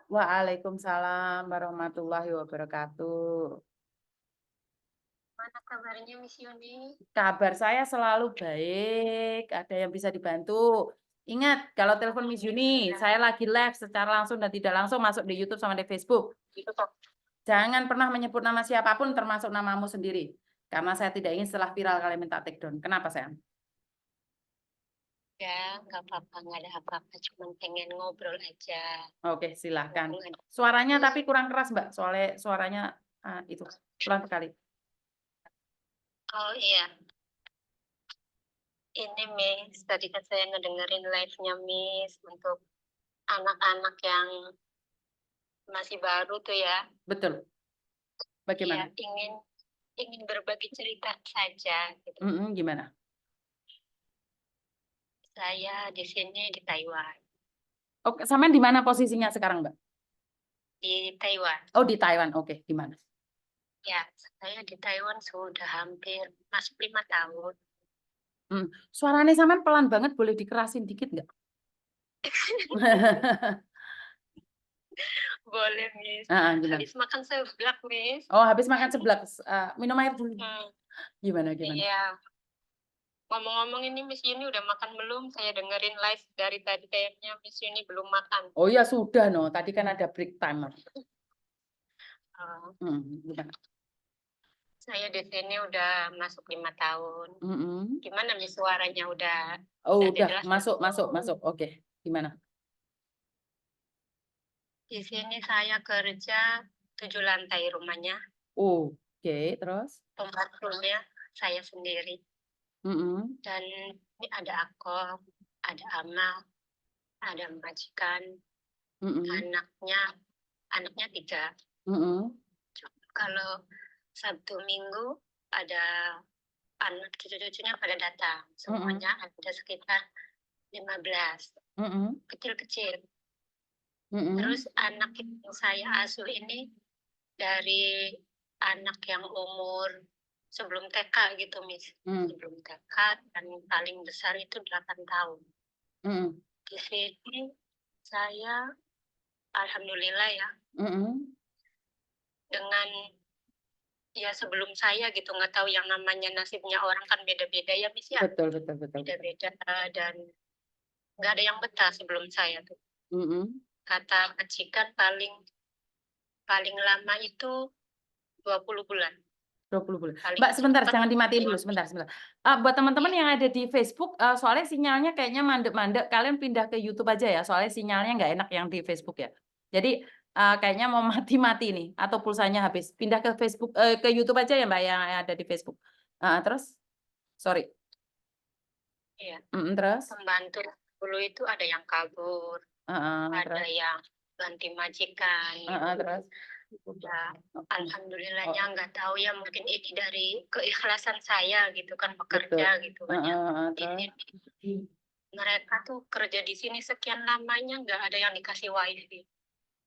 Waalaikumsalam warahmatullahi wabarakatuh. Mana kabarnya Miss Yuni? Kabar saya selalu baik, ada yang bisa dibantu. Ingat, kalau telepon Miss Yuni, saya lagi live secara langsung dan tidak langsung masuk di YouTube sama di Facebook. Gitu kok. Jangan pernah menyebut nama siapapun termasuk namamu sendiri. Karena saya tidak ingin setelah viral kalian minta take down. Kenapa, sayang? Ya, nggak apa-apa, nggak ada apa-apa. Cuman pengen ngobrol aja. Oke, silahkan. Mumpung ada- Suaranya tapi kurang keras, Mbak. Soalnya suaranya itu pelan sekali. Oh iya, ini Miss. Tadi kan saya ngedengerin live-nya Miss untuk anak-anak yang masih baru tuh ya. Betul. Iya, Bagaimana? ingin berbagi cerita saja gitu. Gimana? Saya di sini di Taiwan. Oke, sampean di mana posisinya sekarang, Mbak? Di Taiwan. Oh, di Taiwan. Oke, di mana? Ya, saya di Taiwan sudah hampir masuk 5 tahun. Suaranya sampean pelan banget, boleh dikerasin dikit nggak? Boleh Miss. Gimana? Habis makan seblak Miss. Oh, habis makan seblak, minum air dulu. Hmm, Gimana? iya. Ngomong-ngomong ini Miss Yuni udah makan belum? Saya dengerin live dari tadi kayaknya Miss Yuni belum makan. Oh ya sudah, no. Tadi kan ada break timer. Eh, Gimana? saya di sini udah masuk 5 tahun. Mm-mm. Gimana Miss suaranya Oh, udah udah jelas nggak? masuk. Oke, gimana? Di sini saya kerja 7 lantai rumahnya. Oke, terus? Pembantunya saya sendiri. Mm-mm. Dan ini ada aku, ada Amal, ada majikan, Mm-mm. anaknya, anaknya 3. Mm-mm. Kalau Sabtu Minggu ada anak cucu-cucunya pada datang. Mm-mm. Semuanya ada sekitar 15. Mm-mm. Kecil-kecil. Terus Mm-mm. anak yang saya asuh ini dari anak yang umur sebelum TK gitu, Miss. Mm. Sebelum TK dan paling besar itu 8 tahun. Mm. Di sini saya alhamdulillah ya Mm. dengan ya sebelum saya gitu nggak tahu yang namanya nasibnya orang kan beda-beda ya Miss ya. Betul. Beda-beda dan nggak ada yang betah sebelum saya tuh. Mm-mm. Kata majikan paling paling lama itu 20 bulan. 20 bulan. Paling Mbak, sebentar, cepat jangan dimatiin dulu, 5 bulan. sebentar. Buat teman-teman Iya. yang ada di Facebook, soalnya sinyalnya kayaknya mandek-mandek, kalian pindah ke YouTube aja ya, soalnya sinyalnya nggak enak yang di Facebook ya. Jadi kayaknya mau mati-mati nih, atau pulsanya habis. Pindah ke Facebook, ke YouTube aja ya Mbak, yang ada di Facebook. Terus, sorry. Iya. Terus, Pembantu dulu itu ada yang kabur, ada terus, yang ganti majikan gitu. terus. Ya, alhamdulillahnya Oh, nggak tahu ya mungkin ini dari keikhlasan saya gitu kan betul. bekerja gitu kan ya. Di Terus, sini mereka tuh kerja di sini sekian lamanya nggak ada yang dikasih wifi.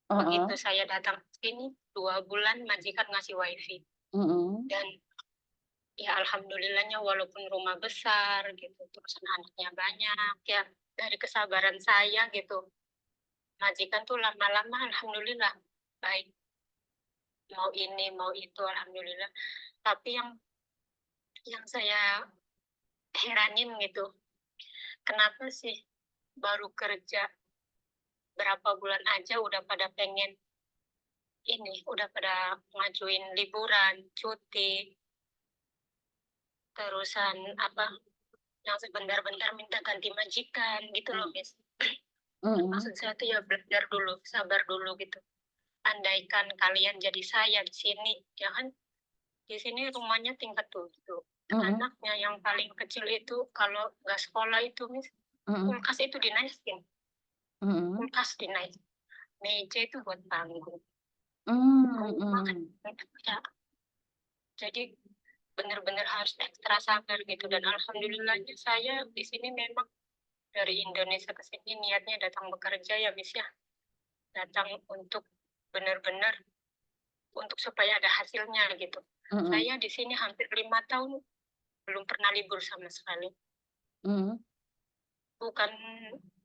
Begitu saya datang ke sini 2 bulan majikan ngasih wifi dan ya alhamdulillahnya walaupun rumah besar gitu terus anaknya banyak ya dari kesabaran saya gitu majikan tuh lama-lama alhamdulillah baik mau ini mau itu alhamdulillah tapi yang saya heranin gitu kenapa sih baru kerja berapa bulan aja udah pada pengen ini udah pada ngajuin liburan cuti terusan apa yang sebentar-bentar minta ganti majikan gitu loh Miss. Maksud saya tuh ya belajar dulu sabar dulu gitu andaikan kalian jadi saya di sini ya kan di sini rumahnya tingkat 7 anaknya yang paling kecil itu kalau nggak sekolah itu Miss kulkas itu dinaikin kulkas dinaikin meja itu buat panggung rumah kan ya jadi benar-benar harus ekstra sabar gitu dan alhamdulillahnya saya di sini memang dari Indonesia ke sini niatnya datang bekerja ya Miss ya datang untuk benar-benar untuk supaya ada hasilnya gitu. Saya di sini hampir 5 tahun belum pernah libur sama sekali. Bukan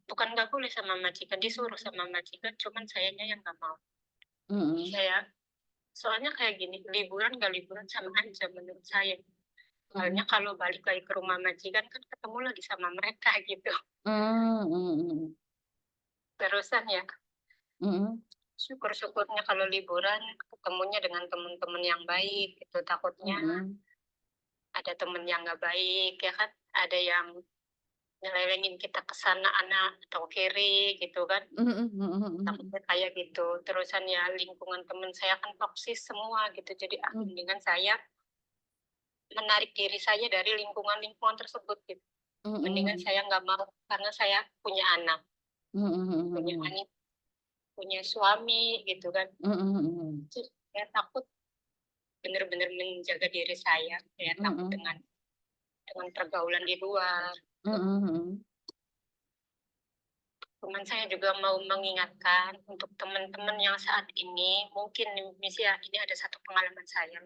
bukan nggak boleh sama majikan, disuruh sama majikan, cuman sayanya yang nggak mau. Saya soalnya kayak gini, liburan nggak liburan sama aja menurut saya. Soalnya kalau balik lagi ke rumah majikan kan ketemu lagi sama mereka gitu. Terusan ya, syukur-syukurnya kalau liburan ketemunya dengan teman-teman yang baik gitu. Takutnya ada temen yang nggak baik ya kan, ada yang nyelewengin kita ke sana anak atau kiri gitu kan. Takutnya kayak gitu. Terusan ya lingkungan teman saya kan toksis semua gitu. Jadi mendingan saya menarik diri saya dari lingkungan-lingkungan tersebut gitu. Mendingan saya nggak mau karena saya punya anak, punya anak, punya suami gitu kan. Jadi saya takut benar-benar menjaga diri saya takut dengan pergaulan di luar. Cuman saya juga mau mengingatkan untuk teman-teman yang saat ini mungkin misalnya ini ada satu pengalaman saya,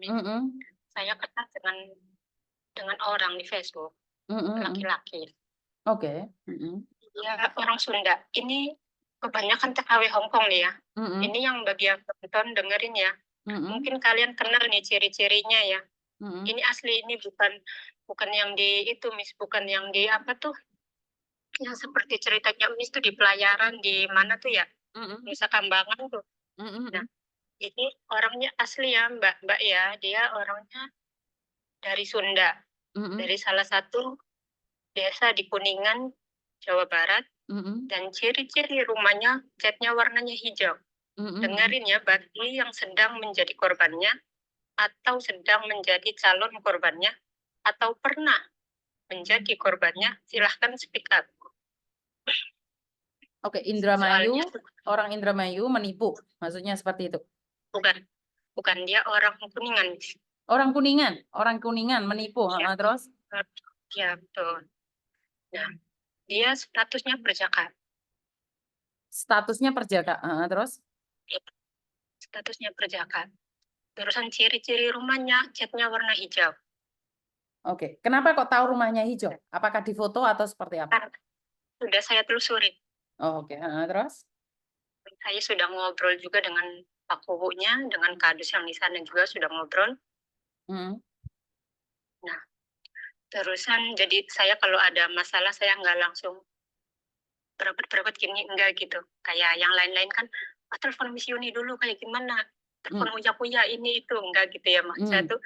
saya kenal dengan orang di Facebook, laki-laki. Oke. Dia orang Sunda. Ini kebanyakan TKW Hongkong nih ya. Ini yang bagi yang nonton dengerin ya. Mungkin kalian kenal nih ciri-cirinya ya. Ini asli, ini bukan yang di itu Miss, bukan yang di apa tuh? Yang seperti ceritanya Miss tuh di pelayaran di mana tuh ya? Nusa Kambangan tuh. Nah, ini orangnya asli ya, Mbak ya. Dia orangnya dari Sunda. Dari salah satu desa di Kuningan, Jawa Barat. Dan ciri-ciri rumahnya catnya warnanya hijau. Dengerin ya, bagi yang sedang menjadi korbannya, atau sedang menjadi calon korbannya, atau pernah menjadi korbannya, silahkan speak up. Oke, Indramayu, orang Indramayu menipu, maksudnya seperti itu. Bukan dia orang Kuningan. Orang Kuningan menipu, ya. Terus? Ya, betul. Nah, dia statusnya perjaka. Statusnya perjaka, terus? Statusnya perjaka. Terusan ciri-ciri rumahnya, catnya warna hijau. Oke, kenapa kok tahu rumahnya hijau? Apakah di foto atau seperti apa? Sudah saya telusuri. Oke, terus? Saya sudah ngobrol juga dengan Pak Kubunya, dengan kadus yang di sana juga sudah ngobrol. Nah, terusan jadi saya kalau ada masalah saya nggak langsung berobat gini, enggak gitu. Kayak yang lain-lain kan, telepon Miss Yuni dulu kayak gimana, telepon Uya ini itu, enggak gitu ya. Saya tuh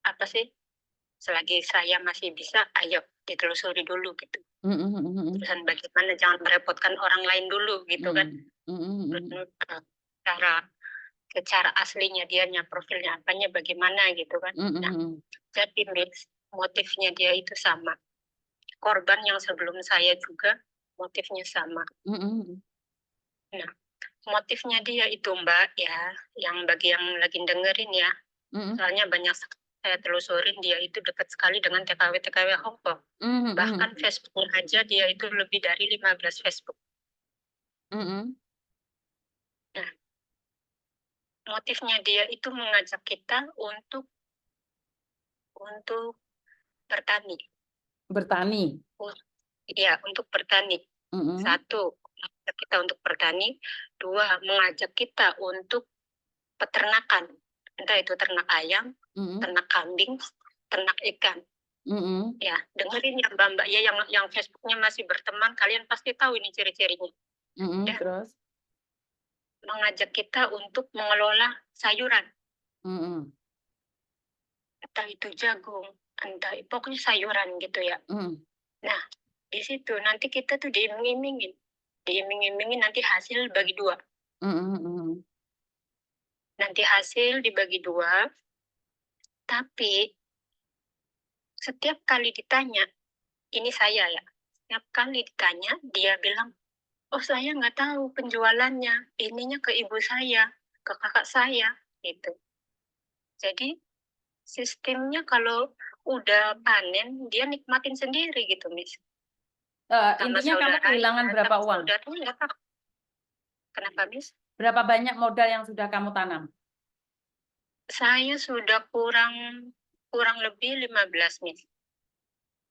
apa sih, selagi saya masih bisa, ayo ditelusuri dulu gitu. Terusan bagaimana, jangan merepotkan orang lain dulu gitu kan. Secara aslinya dianya, profilnya apanya bagaimana gitu kan. Nah, jadi motifnya dia itu sama. Korban yang sebelum saya juga motifnya sama. Nah, motifnya dia itu Mbak ya, yang bagi yang lagi dengerin ya, soalnya banyak saya telusurin, dia itu dekat sekali dengan TKW Hongkong. Bahkan Facebook aja dia itu lebih dari 15 Facebook. Nah, motifnya dia itu mengajak kita untuk bertani. Iya, untuk bertani. Satu, mengajak kita untuk bertani. Dua, mengajak kita untuk peternakan. Entah itu ternak ayam, ternak kambing, ternak ikan. Ya, dengerin ya Mbak ya, yang Facebooknya masih berteman, kalian pasti tahu ini ciri-cirinya. Ya. Terus? Mengajak kita untuk mengelola sayuran. Entah itu jagung, entah pokoknya sayuran gitu ya. Nah, di situ nanti kita tuh diiming-imingin nanti hasil bagi dua. Nanti hasil dibagi dua, tapi setiap kali ditanya, ini saya ya, setiap kali ditanya dia bilang, oh saya nggak tahu penjualannya, ininya ke ibu saya, ke kakak saya, gitu. Jadi sistemnya kalau udah panen, dia nikmatin sendiri gitu, Miss. Intinya kamu kehilangan berapa uang? Kenapa, Miss? Berapa banyak modal yang sudah kamu tanam? Saya sudah kurang lebih 15, Miss.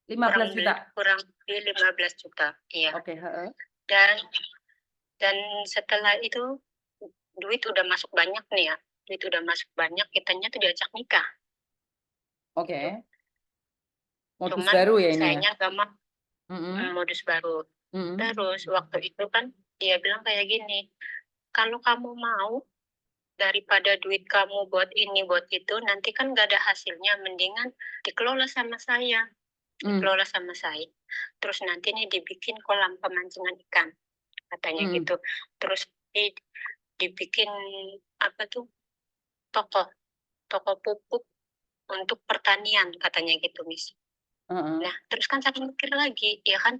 15 juta? Kurang lebih 15 juta, iya. Oke. Dan setelah itu duit udah masuk banyak nih ya, duit udah masuk banyak, kitanya tuh diajak nikah. Oke. Gitu. Modus Cuman baru ya ini ya? sayanya gak mau Mm-mm. modus baru. Mm-mm. Terus waktu itu kan dia bilang kayak gini, kalau kamu mau daripada duit kamu buat ini buat itu, nanti kan gak ada hasilnya, mendingan dikelola sama saya. Dikelola sama saya. Terus nanti nih dibikin kolam pemancingan ikan, katanya gitu. Terus dibikin apa tuh, toko pupuk untuk pertanian, katanya gitu, Miss. Nah, terus kan saya mikir lagi, ya kan,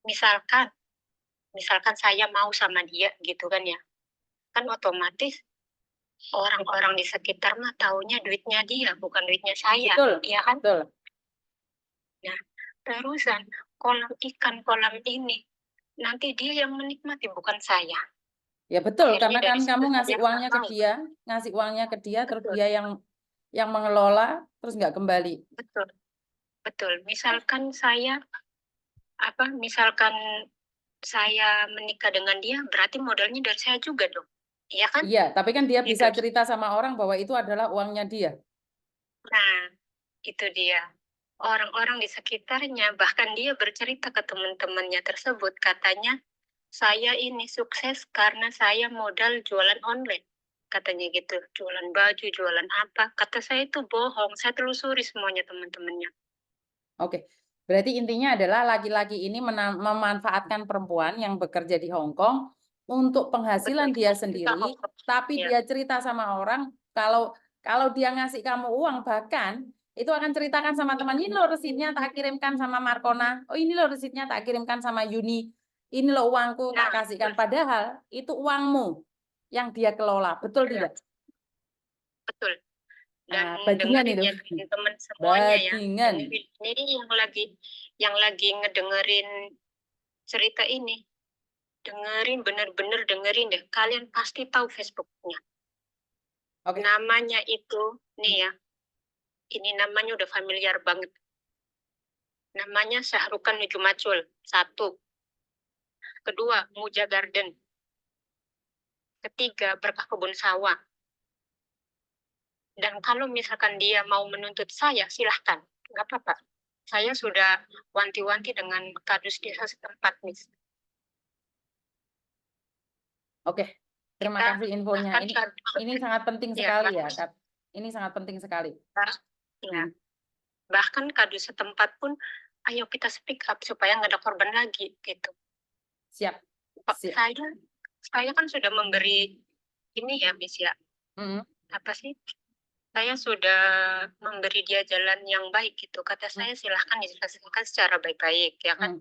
misalkan saya mau sama dia gitu kan ya, kan otomatis orang-orang di sekitar mah taunya duitnya dia, bukan duitnya saya. Betul. Ya kan? Betul. Nah, terusan kolam ini nanti dia yang menikmati, bukan saya. Ya betul, Akhirnya karena kan dari situ kamu ngasih saya uangnya ke mau. dia, terus Betul, dia yang mengelola, terus nggak kembali. betul, betul. Misalkan saya menikah dengan dia, berarti modalnya dari saya juga dong. Iya kan? Iya, tapi kan dia Gitu. bisa cerita sama orang bahwa itu adalah uangnya dia. Nah, itu dia. Orang-orang di sekitarnya, bahkan dia bercerita ke teman-temannya tersebut, katanya, saya ini sukses karena saya modal jualan online. Katanya gitu, jualan baju, jualan apa. Kata saya itu bohong, saya telusuri semuanya teman-temannya. Oke, berarti intinya adalah laki-laki ini memanfaatkan perempuan yang bekerja di Hong Kong untuk penghasilan Betul. dia Kita sendiri, tapi ya, dia cerita sama orang kalau kalau dia ngasih kamu uang, bahkan itu akan ceritakan sama teman, ini loh resitnya tak kirimkan sama Markona, oh ini loh resitnya tak kirimkan sama Yuni, ini loh uangku tak nah, kasihkan, padahal itu uangmu yang dia kelola, betul ya, tidak? betul. Dan Bajingan dengerin itu, ya teman-teman semuanya ya. bajingan. Dengerin. Ini yang lagi ngedengerin cerita ini. Dengerin, bener-bener dengerin deh. Kalian pasti tahu Facebooknya. Oke. Namanya itu, nih ya, ini namanya udah familiar banget. Namanya Syahrukan Nuju Macul. 1. Kedua, Muja Garden. Ketiga, Berkah Kebun Sawah. Dan kalau misalkan dia mau menuntut saya, silahkan. Nggak apa-apa. Saya sudah wanti-wanti dengan kadus desa setempat, Miss. Oke, terima Kita kasih infonya. Ini sangat penting ya, sekali ya, Kak. Ini sangat penting sekali. ya, bahkan kadus setempat pun, ayo kita speak up supaya nggak ada korban lagi gitu. Siap. Saya kan sudah memberi ini ya, Miss ya. Apa sih? Saya sudah memberi dia jalan yang baik gitu. Kata saya silahkan diselesaikan secara baik-baik ya kan.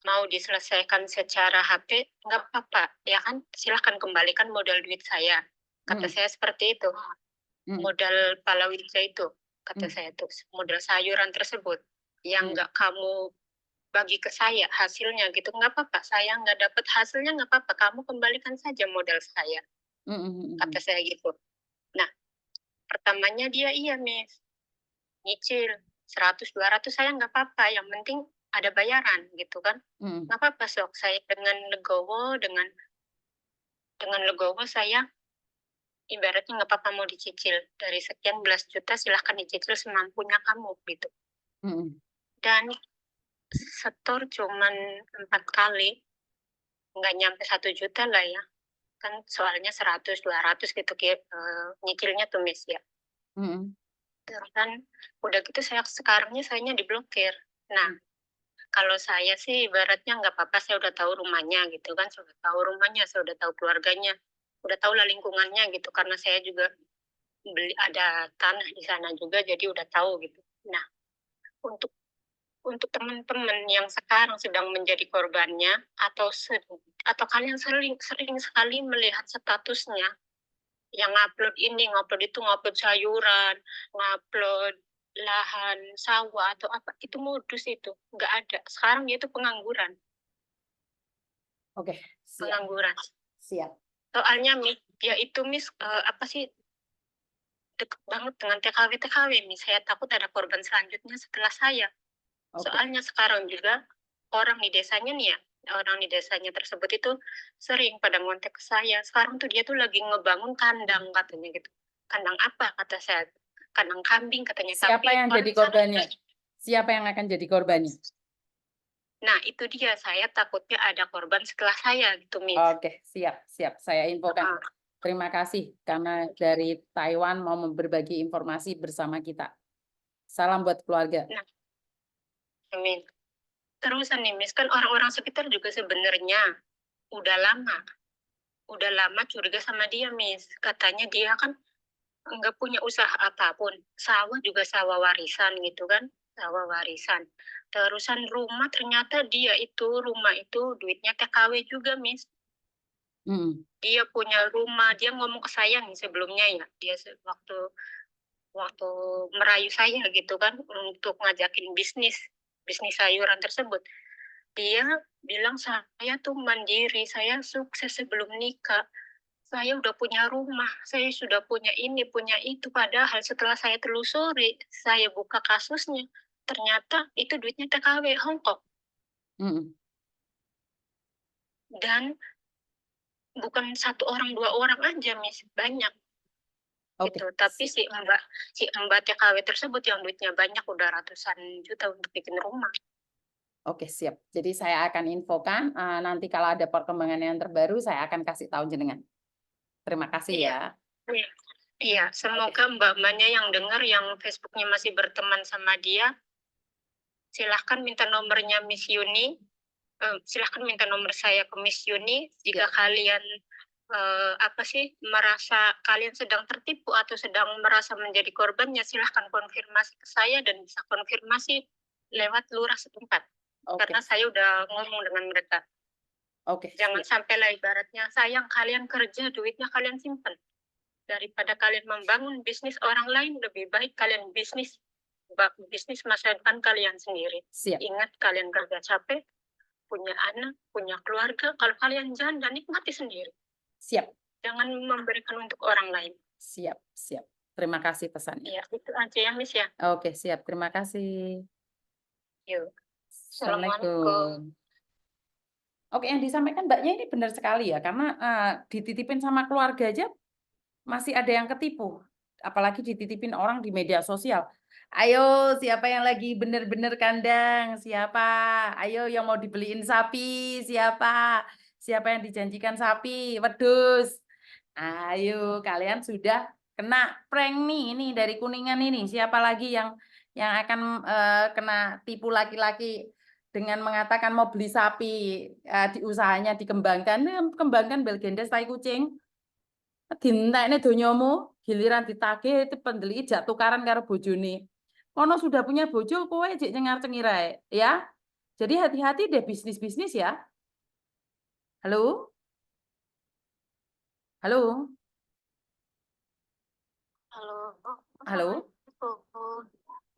Mau diselesaikan secara HP nggak apa-apa ya kan. Silahkan kembalikan modal duit saya. Kata saya seperti itu. Modal palawija itu kata saya tuh, modal sayuran tersebut yang nggak kamu bagi ke saya hasilnya gitu, nggak apa-apa, saya nggak dapat hasilnya nggak apa-apa, kamu kembalikan saja modal saya. Kata saya gitu. Nah, pertamanya dia iya, Miss, nyicil 100-200 saya nggak apa-apa, yang penting ada bayaran gitu kan. Nggak apa-apa, sok saya dengan legowo saya ibaratnya nggak apa-apa mau dicicil dari sekian belas juta, silahkan dicicil semampunya kamu gitu. Dan setor cuman 4 kali, nggak nyampe 1 juta lah ya, kan soalnya 100-200 gitu nyicilnya tuh, Miss ya. Terus kan udah gitu sekarangnya sayanya diblokir. Nah, kalau saya sih ibaratnya nggak apa-apa, saya udah tahu rumahnya gitu kan, saya udah tahu rumahnya, saya udah tahu keluarganya, udah tahu lah lingkungannya gitu, karena saya juga ada tanah di sana juga, jadi udah tahu gitu. Nah, untuk teman-teman yang sekarang sedang menjadi korbannya, atau kalian sering sekali melihat statusnya yang ngupload ini, ngupload itu, ngupload sayuran, ngupload lahan sawah atau apa, itu modus, itu nggak ada. Sekarang itu pengangguran. Oke, siap. Pengangguran. Siap. Soalnya ya itu, Miss, apa sih, deket banget dengan TKW, Miss. Saya takut ada korban selanjutnya setelah saya. Soalnya sekarang juga orang di desanya nih ya, orang di desanya tersebut itu sering pada ngontek ke saya. Sekarang tuh dia tuh lagi ngebangun kandang katanya gitu. Kandang apa kata saya? Kandang kambing katanya. Siapa Tapi yang orang jadi sana korbannya? Siapa yang akan jadi korbannya? nah itu dia, saya takutnya ada korban setelah saya gitu, Miss. Oke, siap, siap. Saya infokan. Heeh. Terima kasih karena dari Taiwan mau berbagi informasi bersama kita. Salam buat keluarga. Nah, amin. Terusan nih, Miss, kan orang-orang sekitar juga sebenarnya udah lama udah lama curiga sama dia, Miss. Katanya dia kan nggak punya usaha apapun. Sawah juga sawah warisan gitu kan, sawah warisan. Terusan rumah ternyata dia itu, rumah itu duitnya TKW juga, Miss. Hmm. Dia punya rumah, dia ngomong ke saya nih sebelumnya ya, dia waktu waktu merayu saya gitu kan untuk ngajakin bisnis sayuran tersebut. Dia bilang saya tuh mandiri, saya sukses sebelum nikah. Saya udah punya rumah, saya sudah punya ini, punya itu. Padahal setelah saya telusuri, saya buka kasusnya, ternyata itu duitnya TKW Hong Kong. Hmm. Dan bukan satu orang, dua orang aja, Miss, banyak. Oke. Gitu. Tapi si Mbak TKW tersebut yang duitnya banyak udah ratusan juta untuk bikin rumah. Oke, siap. Jadi saya akan infokan, nanti kalau ada perkembangan yang terbaru saya akan kasih tahu jenengan. Terima kasih Iya. ya. Iya. Iya, semoga Mbak-mbaknya yang dengar yang Facebooknya masih berteman sama dia, silahkan minta nomornya Miss Yuni. Silahkan minta nomor saya ke Miss Yuni jika kalian apa sih merasa kalian sedang tertipu atau sedang merasa menjadi korbannya, silahkan konfirmasi ke saya dan bisa konfirmasi lewat lurah setempat. Oke, Karena saya udah ngomong dengan mereka. oke, Jangan siap. sampai lah ibaratnya sayang kalian kerja duitnya kalian simpan. Daripada kalian membangun bisnis orang lain, lebih baik kalian bisnis masa depan kalian sendiri. Siap, Ingat kalian kerja capek, punya anak, punya keluarga, kalau kalian janda nikmati sendiri. siap, Jangan memberikan untuk orang lain. siap, siap. Terima kasih pesannya. Ya, itu aja ya, Miss ya. Oke, siap. Terima kasih. Yuk. Assalamualaikum. Assalamualaikum. Oke, yang disampaikan Mbaknya ini benar sekali ya, karena dititipin sama keluarga aja masih ada yang ketipu, apalagi dititipin orang di media sosial. Ayo, siapa yang lagi bener-bener kandang? Siapa? Ayo yang mau dibeliin sapi, siapa? Siapa yang dijanjikan sapi? Wedhus. Ayo, kalian sudah kena prank nih, ini dari Kuningan ini. Siapa lagi yang akan kena tipu laki-laki dengan mengatakan mau beli sapi, di usahanya dikembangkan, kembangkan Belgendes tai kucing. Dintekne donyamu, giliran ditagih itu pendeliki jak tukaran karo bojone. Kono sudah punya bojo, kowe jek cengar-cengir ae, ya. Jadi hati-hati deh bisnis-bisnis ya. Halo? Halo? Halo. Halo?